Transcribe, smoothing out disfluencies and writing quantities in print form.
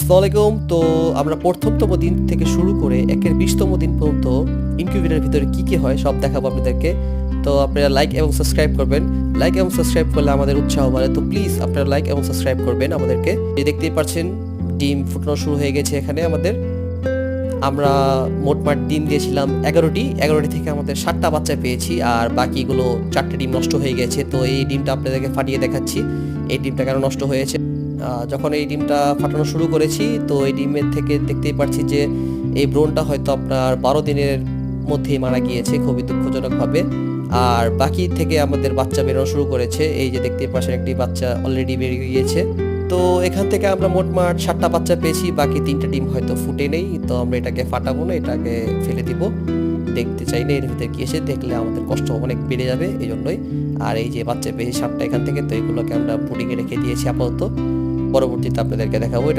আসসালামু আলাইকুম। তো আমরা ১ম দিন থেকে শুরু করে একের ২০তম দিন পর্যন্ত ইনকিউবেটরের ভিতরে কি হয় সব দেখাবো আপনাদেরকে। তো আপনারা লাইক এবং সাবস্ক্রাইব করবেন। লাইক এবং সাবস্ক্রাইব করলে আমাদের উৎসাহ বাড়ে। তো প্লিজ আপনারা লাইক এবং সাবস্ক্রাইব করবেন আমাদেরকে। এই দেখতেই পাচ্ছেন ডিম ফুটানো শুরু হয়ে গেছে এখানে আমাদের। আমরা মোটমাট ডিম দিয়েছিলাম ১১টি। ১১টি থেকে আমাদের ৭টা বাচ্চা পেয়েছি আর বাকিগুলো ৪টে ডিম নষ্ট হয়ে গেছে। তো এই ডিমটা আপনাদেরকে ফাটিয়ে দেখাচ্ছি। এই ডিমটা কেন নষ্ট হয়েছে। যখন এই ডিমটা ফাটানো শুরু করেছি তো এই ডিমের থেকে দেখতেই পাচ্ছি যে এই ব্রণটা হয়তো আপনার ১২ দিনের মধ্যেই মারা গিয়েছে খুবই দুঃখজনকভাবে। আর বাকি থেকে আমাদের বাচ্চা বেরোনো শুরু করেছে। এই যে দেখতেই পাচ্ছেন একটি বাচ্চা অলরেডি বেরিয়ে গিয়েছে। তো এখান থেকে আমরা মোটমাট ৭টা বাচ্চা পেয়েছি, বাকি ৩টা ডিম হয়তো ফুটে নেই। তো আমরা এটাকে ফাটাবো না, এটাকে ফেলে দিব। দেখতে চাই না এর ভিতরে কি এসে, দেখলে আমাদের কষ্ট অনেক বেড়ে যাবে এই জন্যই। আর এই যে বাচ্চা পেয়েছি ৭টা এখান থেকে, তো এগুলোকে আমরা পুডিংয়ে রেখে দিয়েছি আপাতত। পরবর্তীতে আপনাদেরকে দেখাবো।